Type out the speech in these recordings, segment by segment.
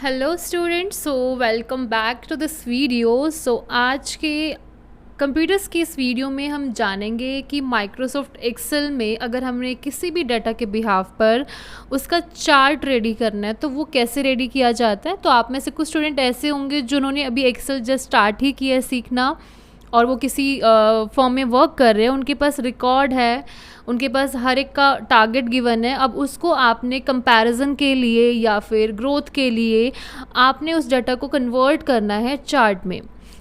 Hello students, so welcome back to this video. आज के computers की इस वीडियो में हम जानेंगे कि माइक्रोसॉफ्ट एक्सेल में अगर हमने किसी भी डाटा के बिहाफ पर उसका चार्ट रेडी करना है तो वो कैसे रेडी किया जाता है। तो आप में से कुछ स्टूडेंट ऐसे होंगे जिन्होंने अभी एक्सेल जस्ट स्टार्ट ही किया है सीखना और वो किसी फॉर्म में वर्क कर रहे हैं, उनके पास रिकॉर्ड है, उनके पास हर एक का टारगेट गिवन है। अब उसको आपने कंपैरिजन के लिए या फिर ग्रोथ के लिए आपने उस डाटा को कन्वर्ट करना है चार्ट में।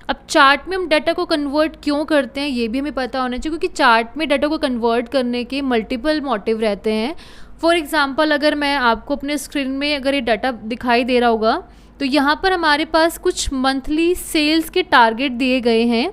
अब चार्ट में हम डाटा को कन्वर्ट क्यों करते हैं ये भी हमें पता होना चाहिए, क्योंकि चार्ट में डाटा को कन्वर्ट करने के मल्टीपल मोटिव रहते हैं। फॉर एग्जांपल, अगर मैं आपको अपने स्क्रीन में अगर ये डाटा दिखाई दे रहा होगा तो यहाँ पर हमारे पास कुछ मंथली सेल्स के टारगेट दिए गए हैं,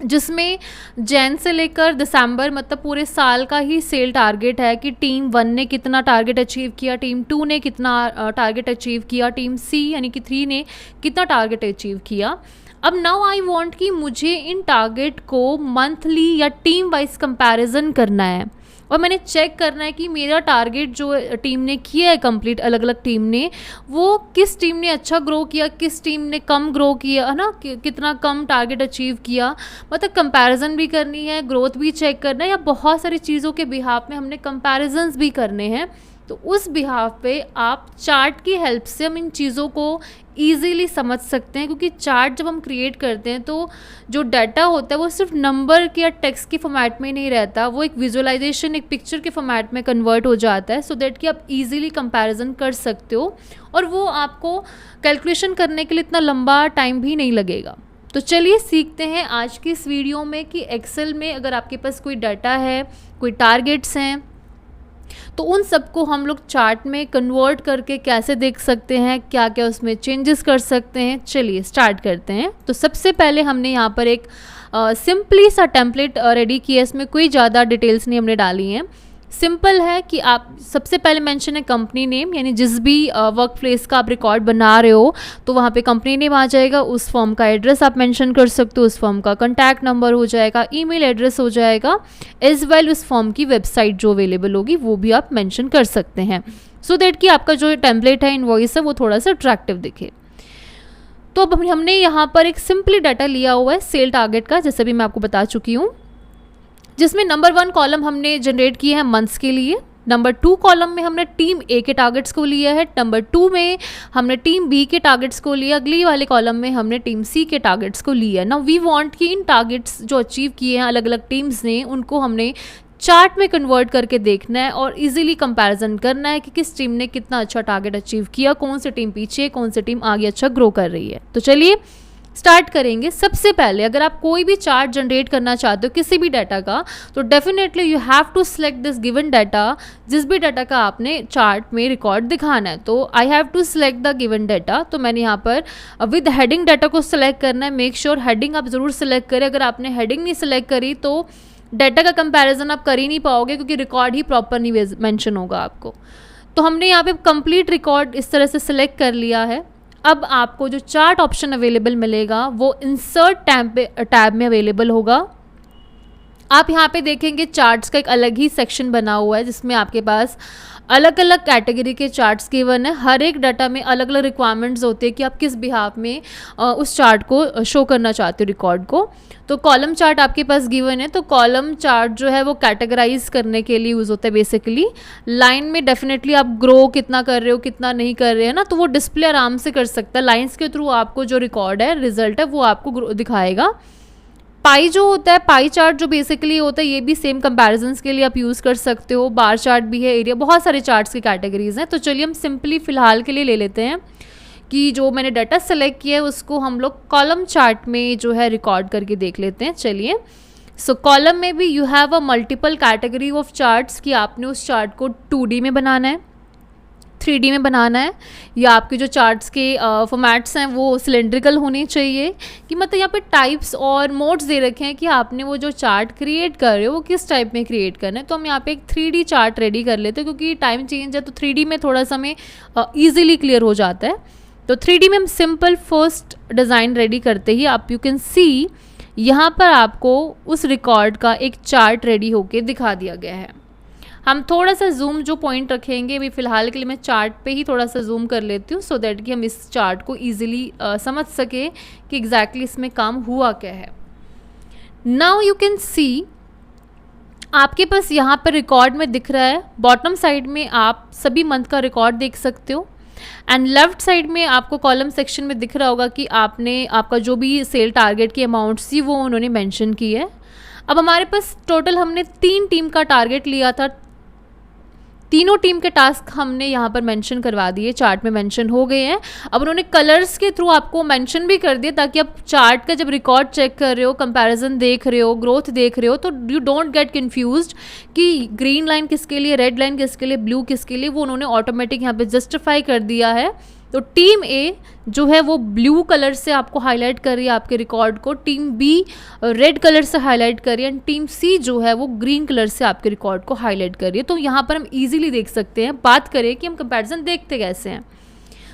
जिसमें जैन से लेकर दिसंबर मतलब पूरे साल का ही सेल टारगेट है कि टीम 1 ने कितना टारगेट अचीव किया, टीम 2 ने कितना टारगेट अचीव किया, टीम सी यानी कि 3 ने कितना टारगेट अचीव किया। अब नाउ आई वांट कि मुझे इन टारगेट को मंथली या टीम वाइज कंपैरिजन करना है और मैंने चेक करना है कि मेरा टारगेट जो टीम ने किया है कंप्लीट, अलग अलग टीम ने, वो किस टीम ने अच्छा ग्रो किया, किस टीम ने कम ग्रो किया, है ना, कितना कम टारगेट अचीव किया। मतलब कंपैरिजन भी करनी है, ग्रोथ भी चेक करना है, या बहुत सारी चीज़ों के बिहाफ में हमने कंपैरिजन्स भी करने हैं। तो उस बिहाफ पे आप चार्ट की हेल्प से हम इन चीज़ों को ईज़िली समझ सकते हैं, क्योंकि चार्ट जब हम क्रिएट करते हैं तो जो डाटा होता है वो सिर्फ नंबर के या टेक्स्ट के फॉर्मेट में नहीं रहता, वो एक विजुअलाइजेशन, एक पिक्चर के फॉर्मेट में कन्वर्ट हो जाता है, सो दैट कि आप इजीली कंपैरिजन कर सकते हो और वो आपको कैलकुलेशन करने के लिए इतना लंबा टाइम भी नहीं लगेगा। तो चलिए सीखते हैं आज की इस वीडियो में कि एक्सेल में अगर आपके पास कोई डाटा है, कोई टारगेट्स हैं, तो उन सबको हम लोग चार्ट में कन्वर्ट करके कैसे देख सकते हैं, क्या क्या उसमें चेंजेस कर सकते हैं। चलिए स्टार्ट करते हैं। तो सबसे पहले हमने यहाँ पर एक सिंपली सा टेम्पलेट रेडी किया, इसमें कोई ज़्यादा डिटेल्स नहीं हमने डाली हैं। सिंपल है कि आप सबसे पहले मेंशन है कंपनी नेम, यानी जिस भी वर्क प्लेस का आप रिकॉर्ड बना रहे हो तो वहाँ पे कंपनी नेम आ जाएगा, उस फॉर्म का एड्रेस आप मेंशन कर सकते हो, उस फॉर्म का कॉन्टैक्ट नंबर हो जाएगा, ईमेल एड्रेस हो जाएगा, एज वेल उस फॉर्म की वेबसाइट जो अवेलेबल होगी वो भी आप मेंशन कर सकते हैं, सो दैट कि आपका जो टेम्पलेट है, इनवॉइस है, वो थोड़ा सा अट्रैक्टिव दिखे। तो अब हमने यहाँ पर एक सिंपली डाटा लिया हुआ है सेल टारगेट का, जैसे भी मैं आपको बता चुकी हूँ, जिसमें नंबर 1 कॉलम हमने जनरेट किए हैं मंथ्स के लिए, नंबर 2 कॉलम में हमने टीम ए के टारगेट्स को लिया है, नंबर 2 में हमने टीम बी के टारगेट्स को लिया, अगली वाले कॉलम में हमने टीम सी के टारगेट्स को लिया है। नाउ वी वांट कि इन टारगेट्स जो अचीव किए हैं अलग अलग टीम्स ने, उनको हमने चार्ट में कन्वर्ट करके देखना है और इजीली कंपैरिजन करना है कि किस टीम ने कितना अच्छा टारगेट अचीव किया, कौन सी टीम पीछे, कौन सी टीम आगे अच्छा ग्रो कर रही है। तो चलिए स्टार्ट करेंगे। सबसे पहले अगर आप कोई भी चार्ट जनरेट करना चाहते हो किसी भी डाटा का, तो definitely you have to select this given data, जिस भी डाटा का आपने चार्ट में रिकॉर्ड दिखाना है। तो I have to select the given data, तो मैंने यहाँ पर विद हेडिंग डाटा को सिलेक्ट करना है। मेक श्योर हेडिंग आप ज़रूर सिलेक्ट करें, अगर आपने हेडिंग नहीं सिलेक्ट करी तो डाटा का कंपैरिजन आप कर ही नहीं पाओगे, क्योंकि रिकॉर्ड ही प्रॉपर नहीं मेंशन होगा आपको। तो हमने यहाँ पे कंप्लीट रिकॉर्ड इस तरह से सिलेक्ट कर लिया है। अब आपको जो चार्ट ऑप्शन अवेलेबल मिलेगा वो इंसर्ट टैब में अवेलेबल होगा। आप यहाँ पे देखेंगे चार्ट्स का एक अलग ही सेक्शन बना हुआ है, जिसमें आपके पास अलग अलग कैटेगरी के चार्ट्स गिवन है। हर एक डाटा में अलग अलग रिक्वायरमेंट्स होते हैं कि आप किस बिहाफ में उस चार्ट को शो करना चाहते हो, रिकॉर्ड को। तो कॉलम चार्ट आपके पास गिवन है, तो कॉलम चार्ट जो है वो कैटेगराइज करने के लिए यूज़ होता है बेसिकली। लाइन में डेफिनेटली आप ग्रो कितना कर रहे हो, कितना नहीं कर रहे हैं ना, तो वो डिस्प्ले आराम से कर सकता है। लाइन्स के थ्रू आपको जो रिकॉर्ड है, रिजल्ट है, वो आपको दिखाएगा। पाई जो होता है, पाई चार्ट जो बेसिकली होता है, ये भी सेम कंपैरिजन्स के लिए आप यूज़ कर सकते हो। बार चार्ट भी है, एरिया, बहुत सारे चार्ट्स की कैटेगरीज हैं। तो चलिए हम सिंपली फ़िलहाल के लिए ले लेते हैं कि जो मैंने डाटा सेलेक्ट किया है उसको हम लोग कॉलम चार्ट में जो है रिकॉर्ड करके देख लेते हैं। चलिए, सो कॉलम में भी you have a multiple category of charts कि आपने उस चार्ट को 2D में बनाना है, 3D में बनाना है, या आपके जो चार्ट्स के फॉर्मेट्स हैं वो सिलेंड्रिकल होने चाहिए, कि मतलब यहाँ पे टाइप्स और मोड्स दे रखे हैं कि आपने वो जो चार्ट क्रिएट कर रहे हो वो किस टाइप में क्रिएट करना है। तो हम यहाँ पे एक 3D चार्ट रेडी कर लेते हैं, क्योंकि टाइम चेंज है तो 3D में थोड़ा सा हमें ईजिली क्लियर हो जाता है। तो 3D में हम सिंपल फर्स्ट डिज़ाइन रेडी करते ही आप यू कैन सी यहाँ पर आपको उस रिकॉर्ड का एक चार्ट रेडी होके दिखा दिया गया है। हम थोड़ा सा जूम जो पॉइंट रखेंगे, अभी फ़िलहाल के लिए मैं चार्ट पे ही थोड़ा सा जूम कर लेती हूँ, सो दैट कि हम इस चार्ट को ईजिली समझ सके कि एग्जैक्टली इसमें काम हुआ क्या है। नाउ यू कैन सी, आपके पास यहाँ पर रिकॉर्ड में दिख रहा है, बॉटम साइड में आप सभी मंथ का रिकॉर्ड देख सकते हो, एंड लेफ्ट साइड में आपको कॉलम सेक्शन में दिख रहा होगा कि आपका जो भी सेल टारगेट की अमाउंट्स थी वो उन्होंने मेंशन की है। अब हमारे पास टोटल हमने 3 टीम का टारगेट लिया था, तीनों टीम के टास्क हमने यहाँ पर मेंशन करवा दिए, चार्ट में मेंशन हो गए हैं। अब उन्होंने कलर्स के थ्रू आपको मेंशन भी कर दिया, ताकि आप चार्ट का जब रिकॉर्ड चेक कर रहे हो, कंपैरिजन देख रहे हो, ग्रोथ देख रहे हो, तो यू डोंट गेट कंफ्यूज्ड कि ग्रीन लाइन किसके लिए, रेड लाइन किसके लिए, ब्लू किसके लिए, वो उन्होंने ऑटोमेटिक यहाँ पे जस्टिफाई कर दिया है। तो टीम ए जो है वो ब्लू कलर से आपको हाईलाइट कर रही है आपके रिकॉर्ड को, टीम बी रेड कलर से हाईलाइट कर रही है, एंड टीम सी जो है वो ग्रीन कलर से आपके रिकॉर्ड को हाईलाइट कर रही है। तो यहाँ पर हम इजीली देख सकते हैं। बात करें कि हम कंपैरिजन देखते कैसे हैं,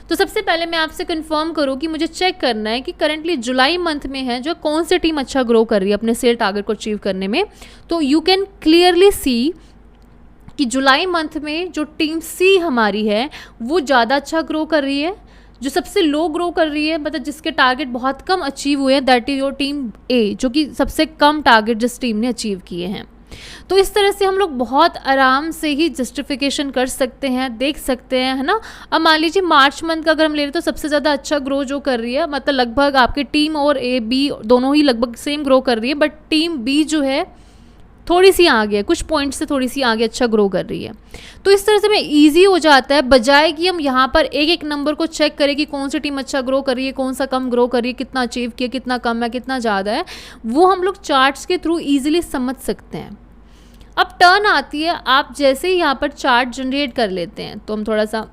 तो सबसे पहले मैं आपसे कंफर्म करूँ कि मुझे चेक करना है कि करंटली जुलाई मंथ में है जो कौन सी टीम अच्छा ग्रो कर रही है अपने सेल टारगेट को अचीव करने में। तो यू कैन क्लियरली सी कि जुलाई मंथ में जो टीम सी हमारी है वो ज़्यादा अच्छा ग्रो कर रही है। जो सबसे लो ग्रो कर रही है, मतलब जिसके टारगेट बहुत कम अचीव हुए हैं, दैट इज योर टीम ए, जो कि सबसे कम टारगेट जिस टीम ने अचीव किए हैं। तो इस तरह से हम लोग बहुत आराम से ही जस्टिफिकेशन कर सकते हैं, देख सकते हैं, है ना। अब मान लीजिए मार्च मंथ का अगर हम ले रहे हैं, तो सबसे ज़्यादा अच्छा ग्रो जो कर रही है, मतलब लगभग आपकी टीम और ए बी दोनों ही लगभग सेम ग्रो कर रही है, बट टीम बी जो है थोड़ी सी आगे है, कुछ पॉइंट से थोड़ी सी आगे अच्छा ग्रो कर रही है। तो इस तरह से में ईजी हो जाता है, बजाय कि हम यहाँ पर एक एक नंबर को चेक करें कि कौन सी टीम अच्छा ग्रो कर रही है, कौन सा कम ग्रो कर रही है, कितना अचीव किया, कितना कम है, कितना ज़्यादा है, वो हम लोग चार्ट्स के थ्रू ईजिली समझ सकते हैं। अब टर्न आती है, आप जैसे ही यहाँ पर चार्ट जनरेट कर लेते हैं, तो हम थोड़ा सा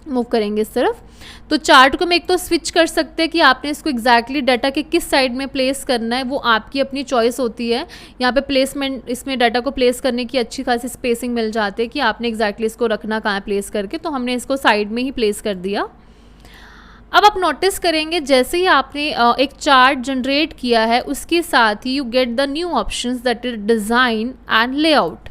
मूव करेंगे इस तरफ, तो चार्ट को हम एक तो स्विच कर सकते हैं कि आपने इसको एग्जैक्टली डाटा के किस साइड में प्लेस करना है, वो आपकी अपनी चॉइस होती है। यहाँ पे प्लेसमेंट, इसमें डाटा को प्लेस करने की अच्छी खासी स्पेसिंग मिल जाती है कि आपने एग्जैक्टली इसको रखना कहाँ प्लेस करके, तो हमने इसको साइड में ही प्लेस कर दिया। अब आप नोटिस करेंगे जैसे ही आपने एक चार्ट जनरेट किया है, उसके साथ ही you get the new options that is design and layout.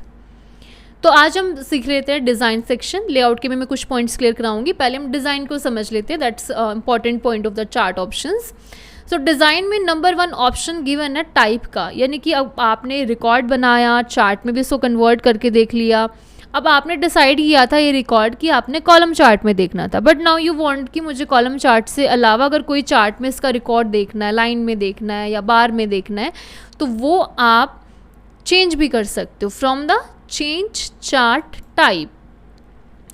तो आज हम सीख लेते हैं डिज़ाइन सेक्शन। लेआउट के में मैं कुछ पॉइंट्स क्लियर कराऊंगी, पहले हम डिज़ाइन को समझ लेते हैं, that's important point of the chart options. So design में नंबर 1 ऑप्शन गिवन है टाइप का, यानी कि अब आपने रिकॉर्ड बनाया, चार्ट में भी इसको कन्वर्ट करके देख लिया। अब आपने डिसाइड किया था ये रिकॉर्ड कि आपने कॉलम चार्ट में देखना था, बट नाउ यू वांट कि मुझे कॉलम चार्ट से अलावा अगर कोई चार्ट में इसका रिकॉर्ड देखना है, लाइन में देखना है या बार में देखना है, तो वो आप चेंज भी कर सकते हो from the change chart type.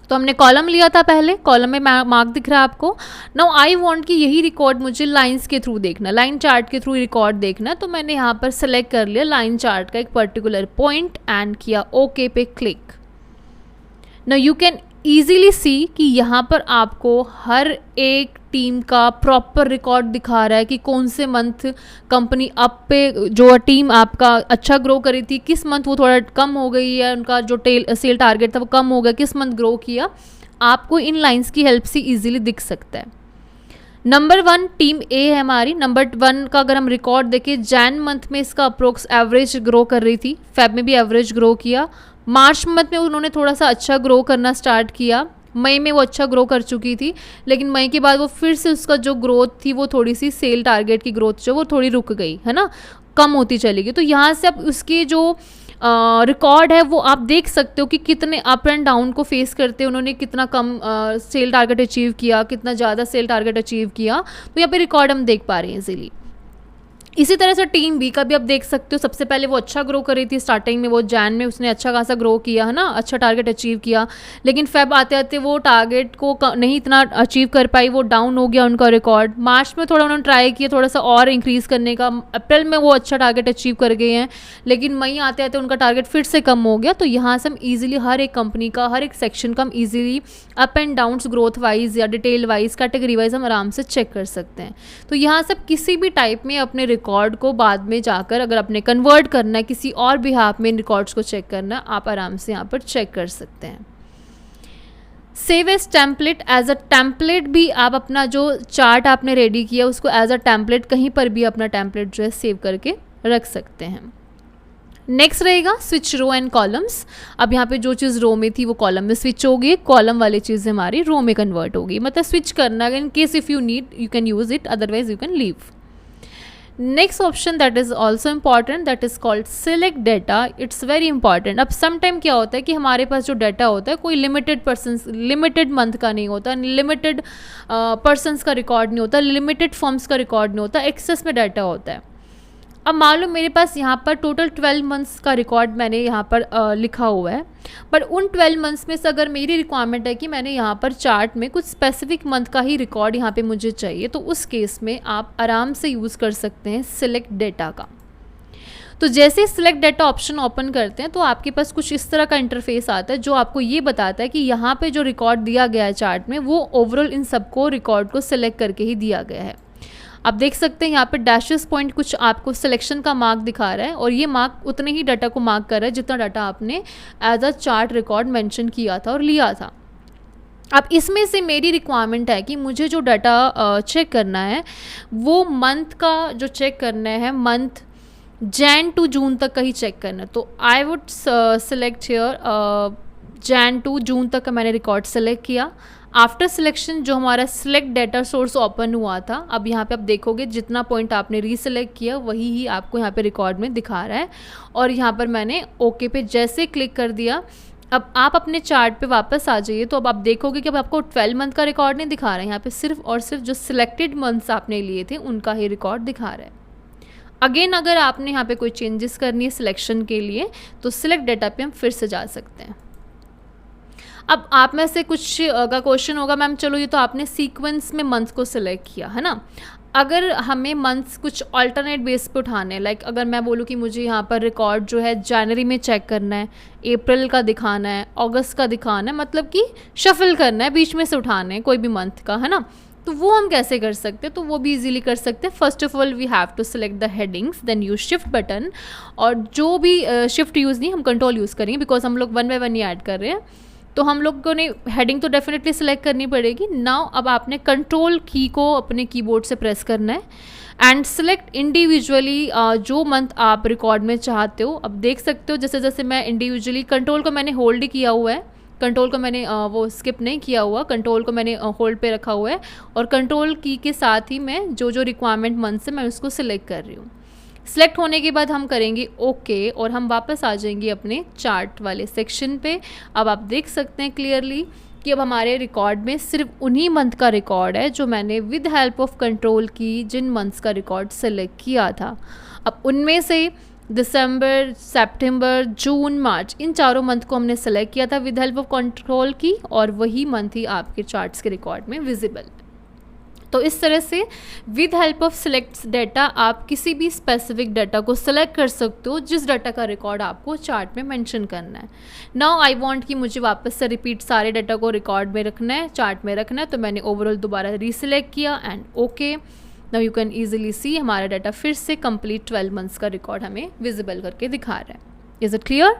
तो हमने कॉलम लिया था पहले, कॉलम में मार्क दिख रहा है आपको। नाउ आई वांट कि यही रिकॉर्ड मुझे लाइंस के थ्रू देखना, लाइन चार्ट के थ्रू रिकॉर्ड देखना, तो मैंने यहाँ पर सेलेक्ट कर लिया लाइन चार्ट का एक पर्टिकुलर पॉइंट एंड किया ओके पे click. Now you can easily see कि यहाँ पर आपको हर एक टीम का प्रॉपर रिकॉर्ड दिखा रहा है कि कौन से मंथ कंपनी अप पे, जो टीम आपका अच्छा ग्रो करी थी, किस मंथ वो थोड़ा कम हो गई है, उनका जो सेल टारगेट था वो कम हो गया, किस मंथ ग्रो किया, आपको इन लाइंस की हेल्प से इजीली दिख सकता है। नंबर 1 टीम ए है हमारी। नंबर 1 का अगर हम रिकॉर्ड देखें, जैन मंथ में इसका अप्रोक्स एवरेज ग्रो कर रही थी, फेब में भी एवरेज ग्रो किया, मार्च मंथ में उन्होंने थोड़ा सा अच्छा ग्रो करना स्टार्ट किया, मई में वो अच्छा ग्रो कर चुकी थी, लेकिन मई के बाद वो फिर से उसका जो ग्रोथ थी वो थोड़ी सी सेल टारगेट की ग्रोथ जो वो थोड़ी रुक गई, है ना, कम होती चली गई। तो यहाँ से अब उसके जो रिकॉर्ड है वो आप देख सकते हो कि कितने अप एंड डाउन को फेस करते हैं उन्होंने, कितना कम सेल टारगेट अचीव किया, कितना ज़्यादा सेल टारगेट अचीव किया, तो यहाँ पे रिकॉर्ड हम देख पा रहे हैं इजीली। इसी तरह से टीम बी का भी आप देख सकते हो, सबसे पहले वो अच्छा ग्रो कर रही थी स्टार्टिंग में, वो जैन में उसने अच्छा खासा ग्रो किया, है ना, अच्छा टारगेट अचीव किया, लेकिन फेब आते आते वो टारगेट को नहीं इतना अचीव कर पाई, वो डाउन हो गया उनका रिकॉर्ड। मार्च में थोड़ा उन्होंने ट्राई किया थोड़ा सा और इंक्रीज़ करने का, अप्रैल में वो अच्छा टारगेट अचीव कर गए हैं, लेकिन मई आते आते उनका टारगेट फिर से कम हो गया। तो यहाँ से हम ईजिली हर एक कंपनी का, हर एक सेक्शन का हम easily up and downs growth wise या डिटेल वाइज, कैटेगरी वाइज हम आराम से चेक कर सकते हैं। तो यहाँ से किसी भी टाइप में अपने रिकॉर्ड को बाद में जाकर अगर आपने कन्वर्ट करना है, किसी और बिहाफ में इन रिकॉर्ड्स को चेक करना है, आप आराम से यहाँ पर चेक कर सकते हैं। Save as template, as a template भी आप अपना जो चार्ट आपने रेडी किया उसको एज अ टेम्पलेट कहीं पर भी अपना टेम्पलेट जो है सेव करके रख सकते हैं। नेक्स्ट रहेगा स्विच रो एंड कॉलम्स। अब यहाँ पे जो चीज़ रो में थी वो कॉलम में स्विच होगी, कॉलम वाली चीज़ हमारी रो में कन्वर्ट होगी, मतलब स्विच करना, in case if you need you can use it, otherwise you can leave. Next option that is also important, that is called select data. It's very important. अब some time क्या होता है कि हमारे पास जो डाटा होता है कोई लिमिटेड मंथ का नहीं होता, लिमिटेड पर्सनस का रिकॉर्ड नहीं होता, लिमिटेड फॉर्म्स का रिकॉर्ड नहीं होता, एक्सेस में डाटा होता है। अब मान लो मेरे पास यहाँ पर टोटल 12 मंथ्स का रिकॉर्ड मैंने यहाँ पर लिखा हुआ है, बट उन 12 मंथ्स में से अगर मेरी रिक्वायरमेंट है कि मैंने यहाँ पर चार्ट में कुछ स्पेसिफिक मंथ का ही रिकॉर्ड यहाँ पे मुझे चाहिए, तो उस केस में आप आराम से यूज़ कर सकते हैं सिलेक्ट डेटा का। तो जैसे सिलेक्ट डेटा ऑप्शन ओपन करते हैं तो आपके पास कुछ इस तरह का इंटरफेस आता है जो आपको ये बताता है कि यहाँ पे जो रिकॉर्ड दिया गया है चार्ट में वो ओवरऑल इन सबको रिकॉर्ड को सिलेक्ट करके ही दिया गया है। आप देख सकते हैं यहाँ पे डैशेस पॉइंट कुछ आपको सिलेक्शन का मार्क दिखा रहा है, और ये मार्क उतने ही डाटा को मार्क कर रहा है जितना डाटा आपने as a chart record mention किया था और लिया था। अब इसमें से मेरी रिक्वायरमेंट है कि मुझे जो डाटा चेक करना है वो मंथ का जो चेक करना है, मंथ जैन टू जून तक का ही चेक करना है। तो I would select here Jan to June तक का मैंने रिकॉर्ड सेलेक्ट किया। आफ्टर सिलेक्शन जो हमारा सिलेक्ट डेटा सोर्स ओपन हुआ था, अब यहाँ पे आप देखोगे जितना पॉइंट आपने रीसेलेक्ट किया वही ही आपको यहाँ पे रिकॉर्ड में दिखा रहा है, और यहाँ पर मैंने ओके पे जैसे क्लिक कर दिया। अब आप अपने चार्ट पे वापस आ जाइए, तो अब आप देखोगे कि अब आपको 12 मंथ का रिकॉर्ड नहीं दिखा रहा है, यहाँ पे सिर्फ और सिर्फ जो सिलेक्टेड मंथ्स आपने लिए थे उनका ही रिकॉर्ड दिखा रहा है। अगेन अगर आपने यहाँ पे कोई चेंजेस करनी है सिलेक्शन के लिए तो सिलेक्ट डेटा पे हम फिर से जा सकते हैं। अब आप में से कुछ का क्वेश्चन होगा, मैम चलो ये तो आपने सीक्वेंस में मंथ को सिलेक्ट किया है ना, अगर हमें मंथ्स कुछ अल्टरनेट बेस पे उठाने हैं, लाइक अगर मैं बोलूँ कि मुझे यहाँ पर रिकॉर्ड जो है जनवरी में चेक करना है, अप्रैल का दिखाना है, अगस्त का दिखाना है, मतलब कि शफल करना है, बीच में से उठाना है कोई भी मंथ का, है ना, तो वो हम कैसे कर सकते हैं? तो वो भी इजीली कर सकते हैं। First of all we have to select the headings, then use shift button, और जो भी शिफ्ट यूज़ नहीं हम कंट्रोल यूज़ करेंगे बिकॉज हम लोग one by one he add कर रहे हैं, तो हम लोगों ने हेडिंग तो डेफिनेटली सिलेक्ट करनी पड़ेगी। नाउ अब आपने कंट्रोल की को अपने कीबोर्ड से प्रेस करना है एंड सिलेक्ट इंडिविजुअली जो मंथ आप रिकॉर्ड में चाहते हो। अब देख सकते हो जैसे जैसे मैं इंडिविजुअली कंट्रोल को मैंने होल्ड ही किया हुआ है, कंट्रोल को मैंने वो स्किप नहीं किया हुआ, कंट्रोल को मैंने होल्ड पे रखा हुआ है, और कंट्रोल की के साथ ही मैं जो जो रिक्वायरमेंट मंथ से मैं उसको सिलेक्ट कर रही हूँ। सिलेक्ट होने के बाद हम करेंगे ओके और हम वापस आ जाएंगे अपने चार्ट वाले सेक्शन पे। अब आप देख सकते हैं क्लियरली कि अब हमारे रिकॉर्ड में सिर्फ उन्हीं मंथ का रिकॉर्ड है जो मैंने विद हेल्प ऑफ कंट्रोल की जिन मंथ्स का रिकॉर्ड सेलेक्ट किया था। अब उनमें से दिसंबर, सितंबर, जून, मार्च, इन चारों मंथ को हमने सेलेक्ट किया था विद हेल्प ऑफ कंट्रोल की, और वही मंथ ही आपके चार्ट्स के रिकॉर्ड में विजिबल। तो इस तरह से with help of select data आप किसी भी स्पेसिफिक डाटा को सिलेक्ट कर सकते हो जिस डाटा का रिकॉर्ड आपको चार्ट में मेंशन करना है। नाउ आई वांट कि मुझे वापस से रिपीट सारे डाटा को रिकॉर्ड में रखना है, चार्ट में रखना है, तो मैंने ओवरऑल दोबारा रीसिलेक्ट किया and okay. Now you can easily see हमारा डाटा फिर से कंप्लीट 12 मंथ्स का रिकॉर्ड हमें विजिबल करके दिखा रहा है। Is it clear?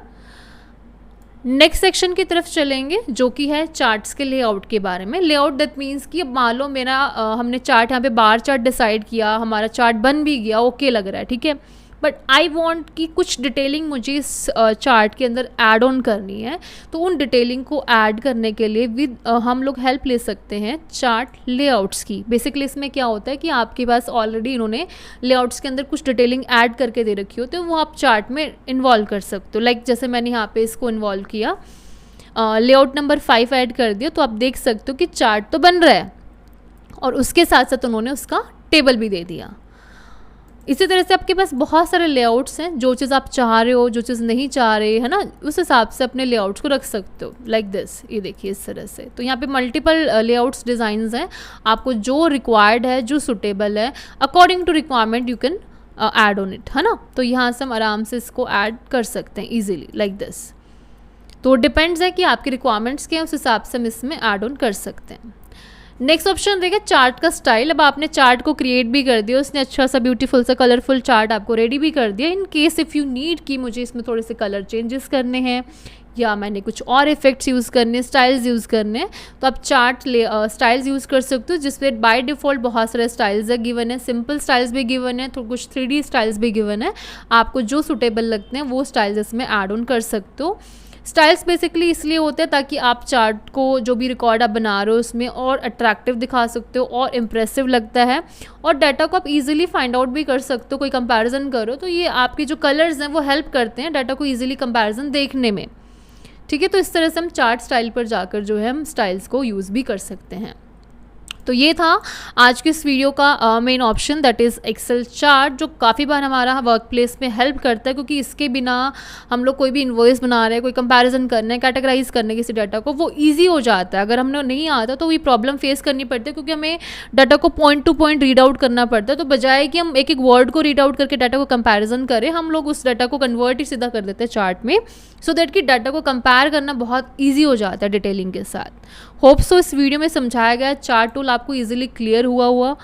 Next section की तरफ चलेंगे जो कि है चार्ट्स के लेआउट के बारे में। लेआउट दैट मीन्स कि अब मान लो मेरा हमने चार्ट यहाँ पे बार चार्ट डिसाइड किया, हमारा चार्ट बन भी गया, ओके लग रहा है, ठीक है, बट आई वांट कि कुछ डिटेलिंग मुझे इस चार्ट के अंदर ऐड ऑन करनी है। तो उन डिटेलिंग को ऐड करने के लिए हम लोग हेल्प ले सकते हैं चार्ट लेआउट्स की। बेसिकली इसमें क्या होता है कि आपके पास ऑलरेडी इन्होंने लेआउट्स के अंदर कुछ डिटेलिंग ऐड करके दे रखी हो, तो वो आप चार्ट में इन्वॉल्व कर सकते हो। लाइक जैसे मैंने यहाँ पे इसको इन्वॉल्व किया, लेआउट नंबर 5 ऐड कर दिया, तो आप देख सकते हो कि चार्ट तो बन रहा है और उसके साथ साथ उन्होंने उसका टेबल भी दे दिया। इसी तरह से आपके पास बहुत सारे लेआउट्स हैं, जो चीज़ आप चाह रहे हो, जो चीज़ नहीं चाह रहे, है ना, उस हिसाब से अपने लेआउट्स को रख सकते हो। लाइक दिस, ये देखिए इस तरह से। तो यहाँ पे मल्टीपल लेआउट्स डिज़ाइंस हैं, आपको जो रिक्वायर्ड है, जो सुटेबल है, according to requirement you can add on it, है ना। तो यहाँ से हम आराम से इसको ऐड कर सकते हैं ईजिली, लाइक दिस। तो डिपेंड्स है कि आपकी रिक्वायरमेंट्स क्या है, उस हिसाब से हम इसमें ऐड ऑन कर सकते हैं। नेक्स्ट ऑप्शन देखिए चार्ट का स्टाइल। अब आपने चार्ट को क्रिएट भी कर दिया, उसने अच्छा सा ब्यूटीफुल सा कलरफुल चार्ट आपको रेडी भी कर दिया। In case if you need कि मुझे इसमें थोड़े से कलर चेंजेस करने हैं या मैंने कुछ और इफ़ेक्ट्स यूज़ करने, स्टाइल्स यूज़ करने, तो आप चार्ट स्टाइल्स यूज़ कर सकते हो, जिसपे बाय डिफ़ॉल्ट बहुत सारे स्टाइल्स है गिवन है, सिंपल स्टाइल्स भी गिवन है, तो कुछ 3D स्टाइल्स भी गिवन है। आपको जो सूटेबल लगते हैं वो स्टाइल्स इसमें ऐड ऑन कर सकते हो। स्टाइल्स बेसिकली इसलिए होते हैं ताकि आप चार्ट को, जो भी रिकॉर्ड आप बना रहे हो, उसमें और अट्रैक्टिव दिखा सकते हो और इम्प्रेसिव लगता है, और डाटा को आप इजीली फाइंड आउट भी कर सकते हो। कोई कंपैरिजन करो तो ये आपके जो कलर्स हैं वो हेल्प करते हैं डाटा को इजीली कंपैरिजन देखने में। ठीक है, तो इस तरह से हम चार्ट स्टाइल पर जाकर जो है हम स्टाइल्स को यूज़ भी कर सकते हैं। तो ये था आज के इस वीडियो का main option, that is Excel chart, जो काफ़ी बार हमारा वर्क प्लेस में हेल्प करता है, क्योंकि इसके बिना हम लोग कोई भी इन्वॉइस बना रहे हैं, कोई कंपैरिजन करना है, कैटेगराइज करने किसी डाटा को, वो ईजी हो जाता है। अगर हमें नहीं आता तो ये प्रॉब्लम फेस करनी पड़ती है, क्योंकि हमें डाटा को point two point read out करना पड़ता है। तो बजाय कि हम एक एक वर्ड को रीड आउट करके डाटा को कंपैरिजन करें, हम लोग उस डाटा को कन्वर्ट ही सीधा कर देते हैं चार्ट में, सो दैट कि डाटा को कंपेयर करना बहुत ईजी हो जाता है डिटेलिंग के साथ। होप सो इस वीडियो में समझाया गया चार्ट टूल आपको ईजिली क्लियर हुआ।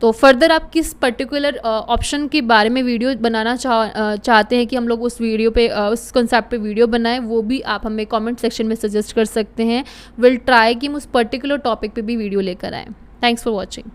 तो फर्दर आप किस पर्टिकुलर ऑप्शन के बारे में वीडियो बनाना चाहते हैं कि हम लोग उस वीडियो पे उस कॉन्सेप्ट पे वीडियो बनाएं, वो भी आप हमें कमेंट सेक्शन में सजेस्ट कर सकते हैं। विल ट्राई कि हम उस पर्टिकुलर टॉपिक पे भी वीडियो लेकर आएँ। Thanks for watching.